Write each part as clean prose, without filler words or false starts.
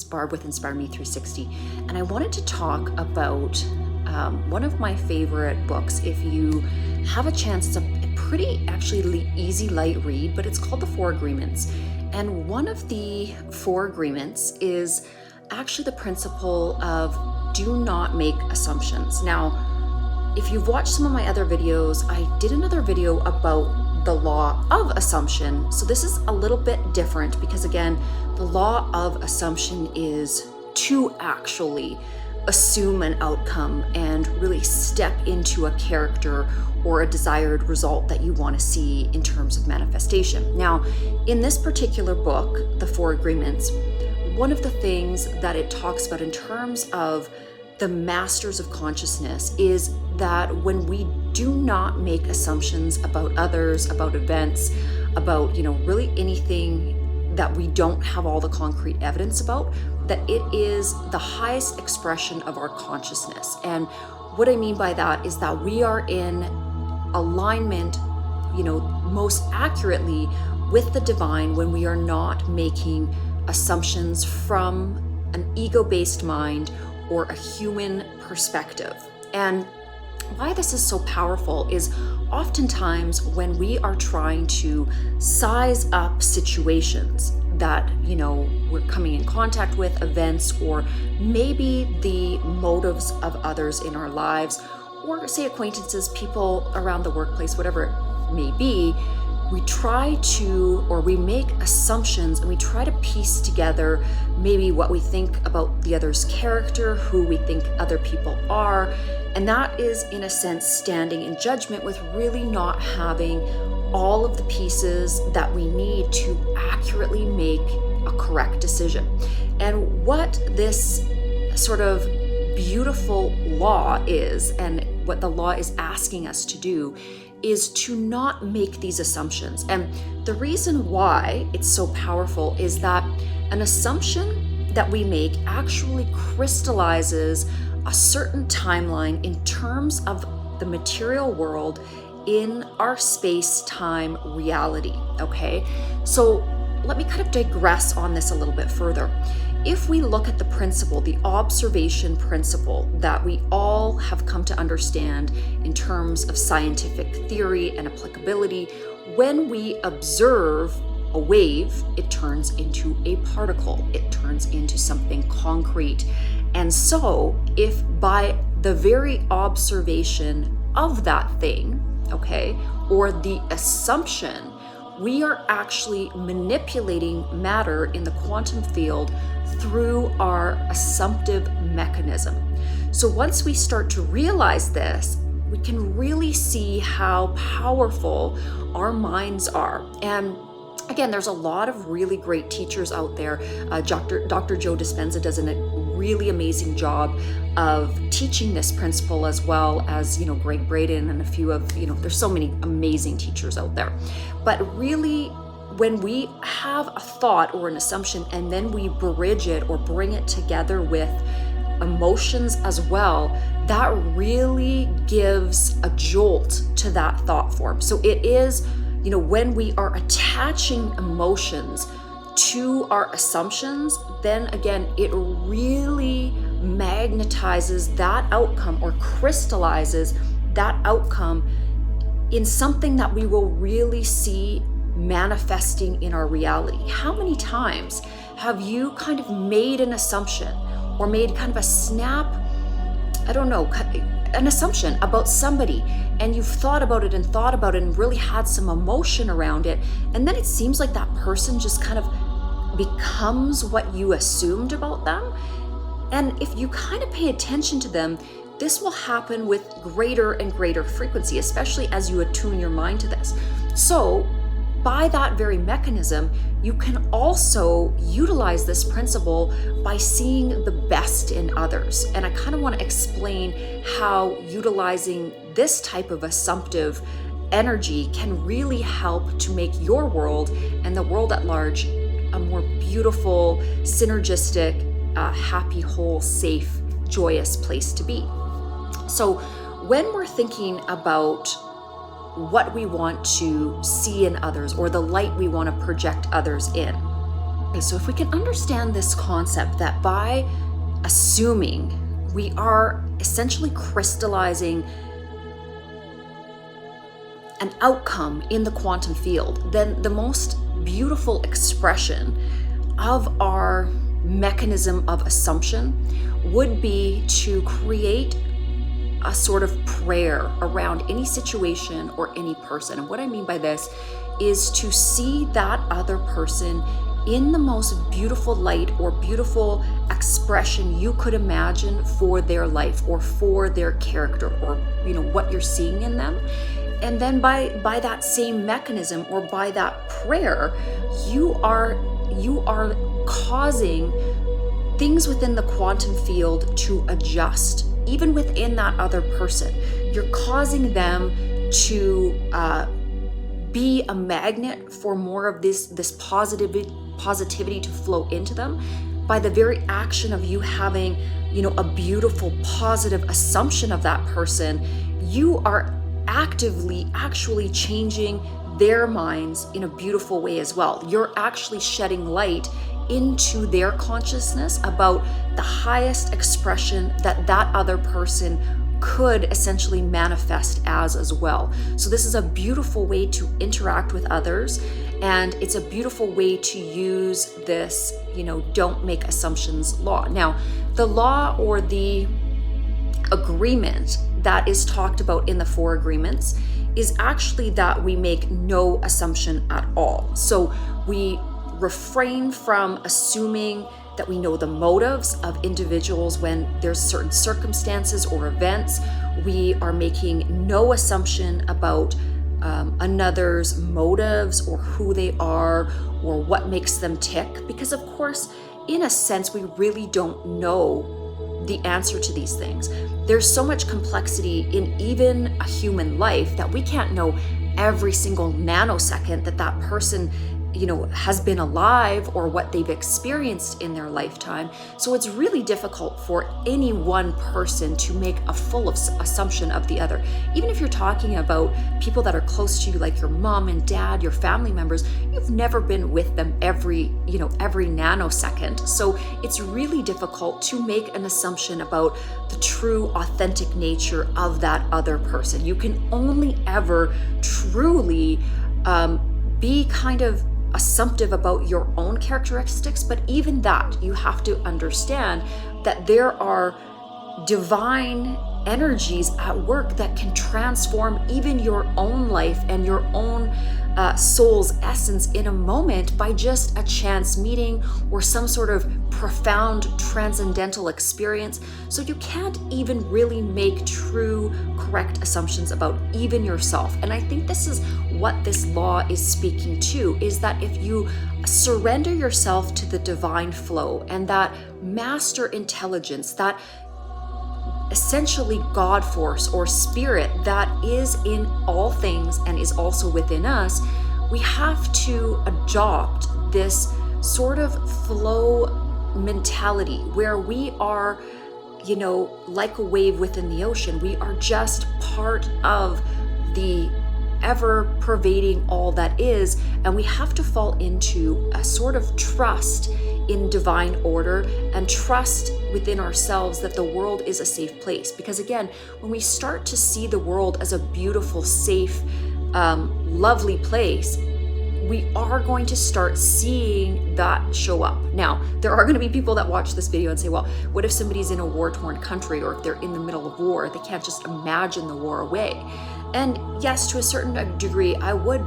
Barb with Inspire Me 360, and I wanted to talk about one of my favorite books. If you have a chance, it's a pretty actually easy, light read, but it's called The 4 Agreements. And one of the 4 agreements is actually the principle of do not make assumptions. Now, if you've watched some of my other videos, I did another video about the law of assumption. So this is a little bit different because, again, the law of assumption is to actually assume an outcome and really step into a character or a desired result that you want to see in terms of manifestation. Now, in this particular book, The 4 Agreements, one of the things that it talks about in terms of the masters of consciousness is that when we do not make assumptions about others, about events, about, really anything that we don't have all the concrete evidence about, that it is the highest expression of our consciousness. And what I mean by that is that we are in alignment, most accurately with the divine when we are not making assumptions from an ego-based mind or a human perspective. And why this is so powerful is oftentimes when we are trying to size up situations that, we're coming in contact with, events, or maybe the motives of others in our lives, or say acquaintances, people around the workplace, whatever it may be, we make assumptions and we try to piece together maybe what we think about the other's character, who we think other people are. And that is, in a sense, standing in judgment with really not having all of the pieces that we need to accurately make a correct decision. And what this sort of beautiful law is, and what the law is asking us to do, is to not make these assumptions. And the reason why it's so powerful is that an assumption that we make actually crystallizes a certain timeline in terms of the material world in our space-time reality, okay? So let me kind of digress on this a little bit further. If we look at the principle, the observation principle that we all have come to understand in terms of scientific theory and applicability, when we observe a wave, it turns into a particle, it turns into something concrete. And so if by the very observation of that thing, okay, or the assumption, we are actually manipulating matter in the quantum field through our assumptive mechanism. So once we start to realize this, we can really see how powerful our minds are. And again, there's a lot of really great teachers out there. Dr. Joe Dispenza does a really amazing job of teaching this principle, as well as, Greg Braden and a few of, there's so many amazing teachers out there. But really, when we have a thought or an assumption and then we bridge it or bring it together with emotions as well, that really gives a jolt to that thought form. So it is, when we are attaching emotions to our assumptions, then again, it really magnetizes that outcome or crystallizes that outcome in something that we will really see manifesting in our reality. How many times have you kind of made an assumption or made kind of a snap, an assumption about somebody, and you've thought about it and really had some emotion around it, and then it seems like that person just kind of becomes what you assumed about them? And if you kind of pay attention to them, this will happen with greater and greater frequency, especially as you attune your mind to this. So by that very mechanism, you can also utilize this principle by seeing the best in others. And I kind of want to explain how utilizing this type of assumptive energy can really help to make your world and the world at large a more beautiful, synergistic, happy, whole, safe, joyous place to be. So when we're thinking about what we want to see in others or the light we want to project others in, Okay, so if we can understand this concept that by assuming, we are essentially crystallizing an outcome in the quantum field, then the most beautiful expression of our mechanism of assumption would be to create a sort of prayer around any situation or any person. And what I mean by this is to see that other person in the most beautiful light or beautiful expression you could imagine for their life or for their character, or what you're seeing in them. And then by that same mechanism, or by that prayer, you are causing things within the quantum field to adjust, even within that other person. You're causing them to be a magnet for more of this positivity to flow into them by the very action of you having, a beautiful, positive assumption of that person. You are actively actually changing their minds in a beautiful way as well. You're actually shedding light into their consciousness about the highest expression that other person could essentially manifest as well. So this is a beautiful way to interact with others, and it's a beautiful way to use this, don't make assumptions law. Now, the law or the agreement that is talked about in the 4 agreements is actually that we make no assumption at all. So we refrain from assuming that we know the motives of individuals when there's certain circumstances or events. We are making no assumption about another's motives or who they are or what makes them tick, because of course, in a sense, we really don't know the answer to these things. There's so much complexity in even a human life that we can't know every single nanosecond that person has been alive or what they've experienced in their lifetime. So it's really difficult for any one person to make a full assumption of the other. Even if you're talking about people that are close to you, like your mom and dad, your family members, you've never been with them every nanosecond. So it's really difficult to make an assumption about the true, authentic nature of that other person. You can only ever truly be kind of assumptive about your own characteristics, but even that, you have to understand that there are divine energies at work that can transform even your own life and your own soul's essence in a moment by just a chance meeting or some sort of profound transcendental experience. So you can't even really make true, correct assumptions about even yourself. And I think this is what this law is speaking to, is that if you surrender yourself to the divine flow and that master intelligence, that essentially God force or spirit that is in all things and is also within us, we have to adopt this sort of flow mentality where we are, like a wave within the ocean. We are just part of the ever-pervading all that is, and we have to fall into a sort of trust in divine order and trust within ourselves that the world is a safe place. Because again, when we start to see the world as a beautiful, safe, lovely place, we are going to start seeing that show up. Now, there are going to be people that watch this video and say, well, what if somebody's in a war-torn country, or if they're in the middle of war, they can't just imagine the war away? And yes, to a certain degree, I would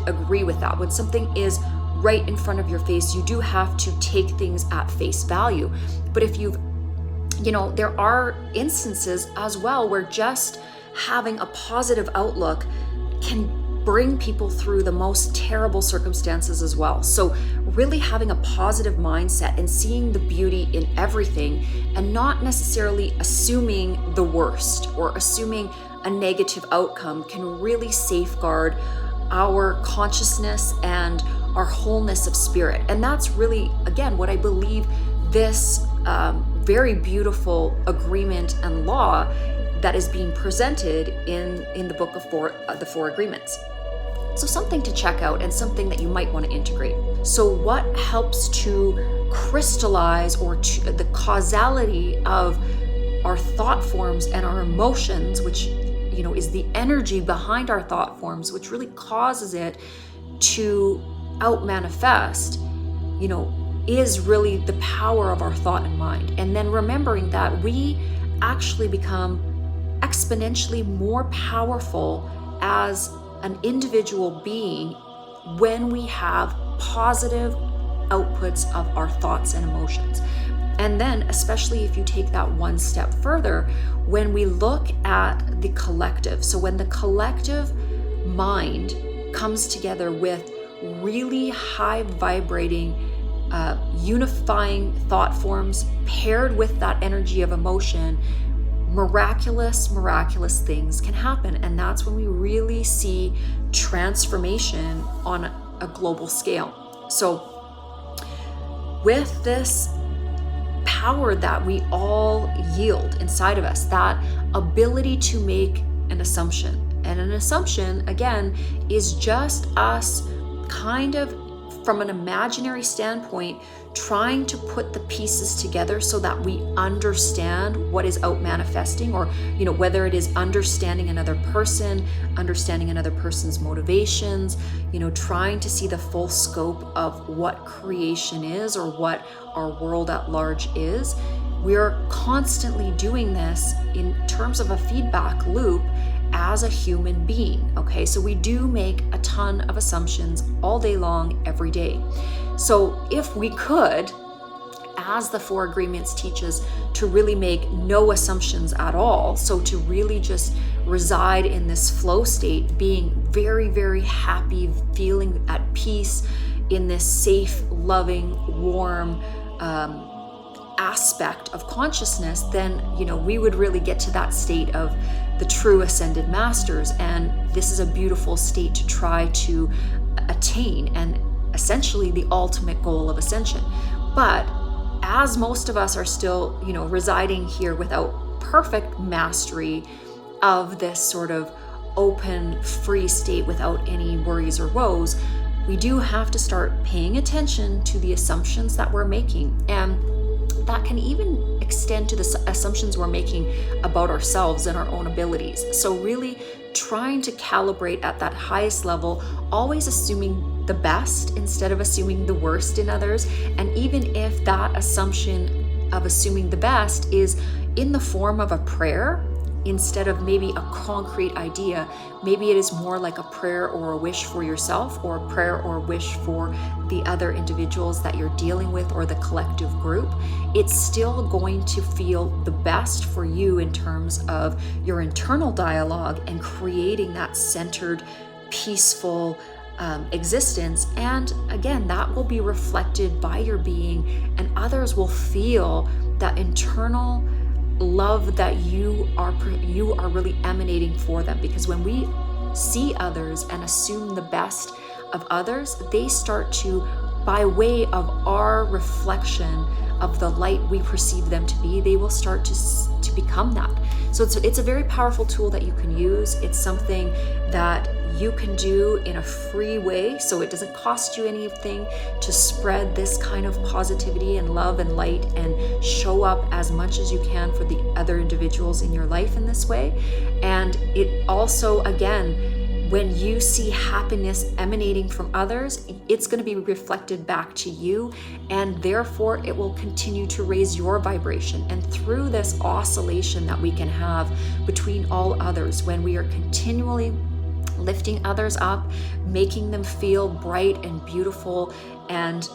agree with that. When something is right in front of your face, you do have to take things at face value. But if there are instances as well where just having a positive outlook can bring people through the most terrible circumstances as well. So really having a positive mindset and seeing the beauty in everything, and not necessarily assuming the worst or assuming a negative outcome, can really safeguard our consciousness and our wholeness of spirit. And that's really, again, what I believe this very beautiful agreement and law that is being presented in the book of the 4 agreements. So something to check out and something that you might want to integrate. So what helps to crystallize or the causality of our thought forms and our emotions, which is the energy behind our thought forms, which really causes it to out manifest, is really the power of our thought and mind. And then remembering that we actually become exponentially more powerful as an individual being when we have positive outputs of our thoughts and emotions. And then, especially if you take that one step further, when we look at the collective, so when the collective mind comes together with really high vibrating, unifying thought forms paired with that energy of emotion, miraculous things can happen. And that's when we really see transformation on a global scale. So with this power that we all yield inside of us, that ability to make an assumption. And an assumption, again, is just us kind of from an imaginary standpoint trying to put the pieces together so that we understand what is out manifesting, or whether it is understanding another person, understanding another person's motivations, trying to see the full scope of what creation is or what our world at large is. We're constantly doing this in terms of a feedback loop as a human being, okay? So we do make a ton of assumptions all day long, every day. So if we could, as the Four Agreements teaches, to really make no assumptions at all, so to really just reside in this flow state, being very, very happy, feeling at peace in this safe, loving, warm, aspect of consciousness, then we would really get to that state of the true ascended masters. And this is a beautiful state to try to attain, and essentially the ultimate goal of ascension. But as most of us are still residing here without perfect mastery of this sort of open, free state without any worries or woes, we do have to start paying attention to the assumptions that we're making. And that can even extend to the assumptions we're making about ourselves and our own abilities. So really trying to calibrate at that highest level, always assuming the best instead of assuming the worst in others. And even if that assumption of assuming the best is in the form of a prayer, instead of maybe a concrete idea, maybe it is more like a prayer or a wish for yourself, or a prayer or a wish for the other individuals that you're dealing with or the collective group. It's still going to feel the best for you in terms of your internal dialogue and creating that centered, peaceful existence. And again, that will be reflected by your being, and others will feel that internal love that you are really emanating for them. Because when we see others and assume the best of others, they start to, by way of our reflection of the light we perceive them to be, they will start to become that. So it's a very powerful tool that you can use. It's something that you can do in a free way, so it doesn't cost you anything to spread this kind of positivity and love and light and show up as much as you can for the other individuals in your life in this way. And it also, again, when you see happiness emanating from others, it's going to be reflected back to you, and therefore it will continue to raise your vibration. And through this oscillation that we can have between all others, when we are continually lifting others up, making them feel bright and beautiful, and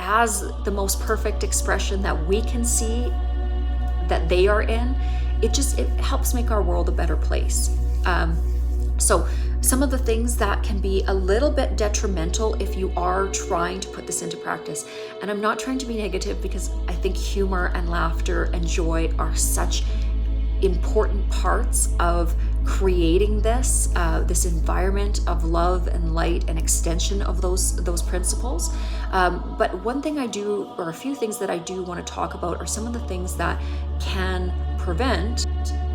as the most perfect expression that we can see that they are in, it helps make our world a better place. So some of the things that can be a little bit detrimental if you are trying to put this into practice, and I'm not trying to be negative, because I think humor and laughter and joy are such important parts of creating this environment of love and light and extension of those principles. But one thing I do, or a few things that I do want to talk about, are some of the things that can prevent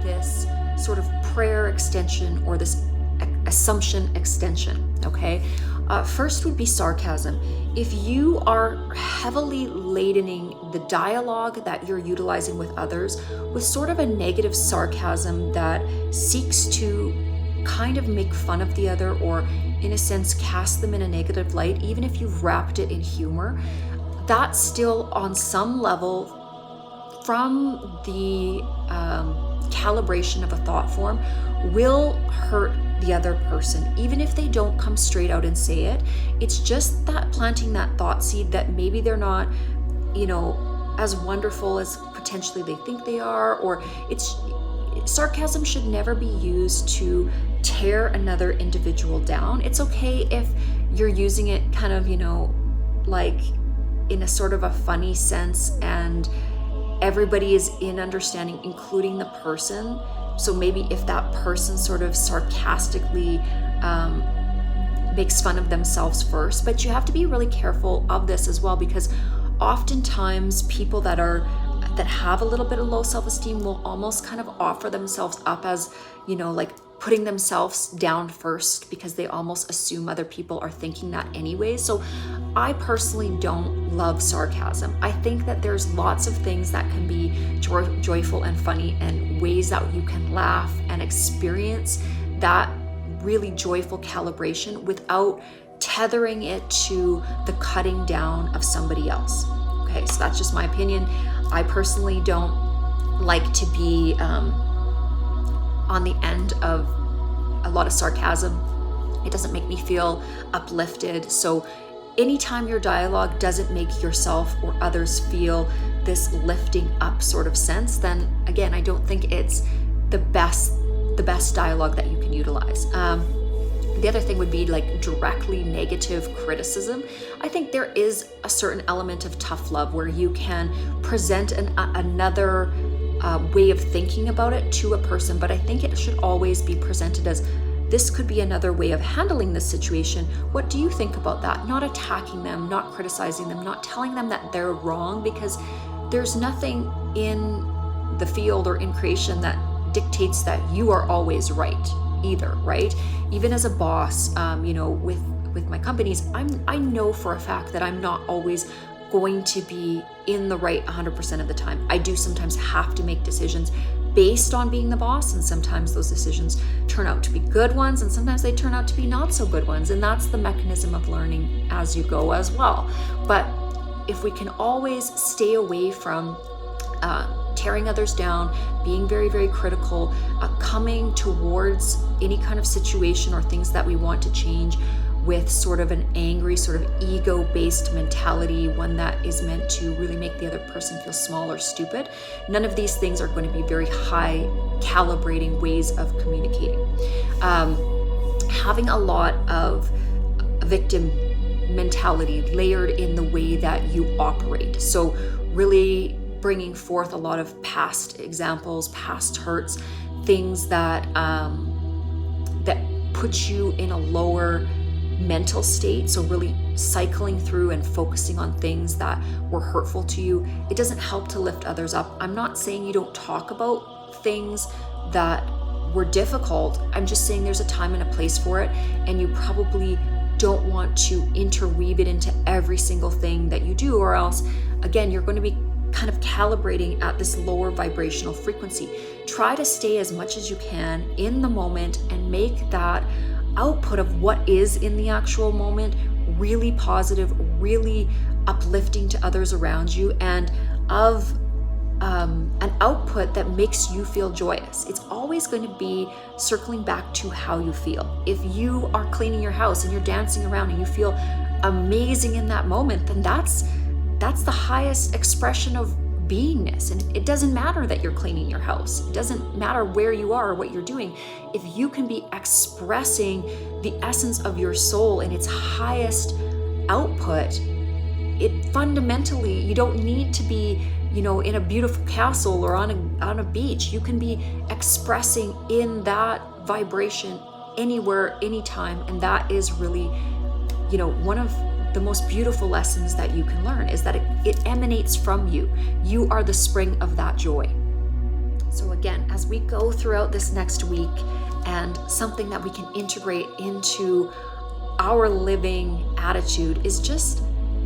this sort of prayer extension or this assumption extension, okay? First would be sarcasm. If you are heavily ladening the dialogue that you're utilizing with others with sort of a negative sarcasm that seeks to kind of make fun of the other, or in a sense cast them in a negative light, even if you've wrapped it in humor, that still on some level, from the calibration of a thought form, will hurt the other person, even if they don't come straight out and say it. It's just that planting that thought seed that maybe they're not, as wonderful as potentially they think they are, or sarcasm should never be used to tear another individual down. It's okay if you're using it kind of, like in a sort of a funny sense, and everybody is in understanding, including the person. So maybe if that person sort of sarcastically makes fun of themselves first, but you have to be really careful of this as well, because oftentimes people that have a little bit of low self-esteem will almost kind of offer themselves up as, like putting themselves down first, because they almost assume other people are thinking that anyway. So I personally don't love sarcasm. I think that there's lots of things that can be joyful and funny, and ways that you can laugh and experience that really joyful calibration without tethering it to the cutting down of somebody else. Okay, so that's just my opinion. I personally don't like to be on the end of a lot of sarcasm. It doesn't make me feel uplifted. So anytime your dialogue doesn't make yourself or others feel this lifting up sort of sense, then again, I don't think it's the best dialogue that you can utilize. The other thing would be like directly negative criticism. I think there is a certain element of tough love where you can present another way of thinking about it to a person, but I think it should always be presented as, this could be another way of handling this situation. What do you think about that? Not attacking them, not criticizing them, not telling them that they're wrong, because there's nothing in the field or in creation that dictates that you are always right either, right? Even as a boss, with my companies, I know for a fact that I'm not always going to be in the right 100% of the time. I do sometimes have to make decisions based on being the boss, and sometimes those decisions turn out to be good ones, and sometimes they turn out to be not so good ones, and that's the mechanism of learning as you go as well. But if we can always stay away from tearing others down, being very, very critical, coming towards any kind of situation or things that we want to change with sort of an angry, sort of ego-based mentality, one that is meant to really make the other person feel small or stupid. None of these things are going to be very high calibrating ways of communicating. Having a lot of victim mentality layered in the way that you operate. So really bringing forth a lot of past examples, past hurts, things that that put you in a lower mental state. So really cycling through and focusing on things that were hurtful to you. It doesn't help to lift others up. I'm not saying you don't talk about things that were difficult. I'm just saying there's a time and a place for it, and you probably don't want to interweave it into every single thing that you do, or else again you're going to be kind of calibrating at this lower vibrational frequency. Try to stay as much as you can in the moment and make that output of what is in the actual moment really positive, really uplifting to others around you, and of an output that makes you feel joyous. It's always going to be circling back to how you feel. If you are cleaning your house and you're dancing around and you feel amazing in that moment, then that's the highest expression of beingness. And it doesn't matter that you're cleaning your house. It doesn't matter where you are or what you're doing. If you can be expressing the essence of your soul in its highest output, it fundamentally, you don't need to be, in a beautiful castle or on a beach. You can be expressing in that vibration anywhere, anytime. And that is really, one of the most beautiful lessons that you can learn, is that it emanates from you. You are the spring of that joy. So again, as we go throughout this next week, and something that we can integrate into our living attitude is just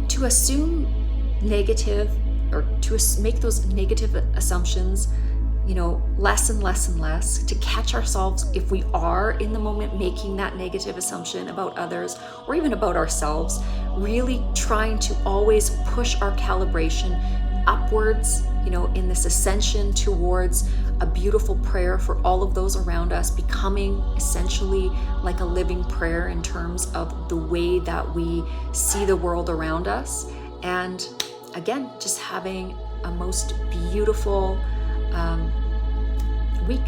to assume negative, or to make those negative assumptions, less and less and less, to catch ourselves if we are in the moment making that negative assumption about others or even about ourselves, really trying to always push our calibration upwards, in this ascension towards a beautiful prayer for all of those around us, becoming essentially like a living prayer in terms of the way that we see the world around us. And again, just having a most beautiful week.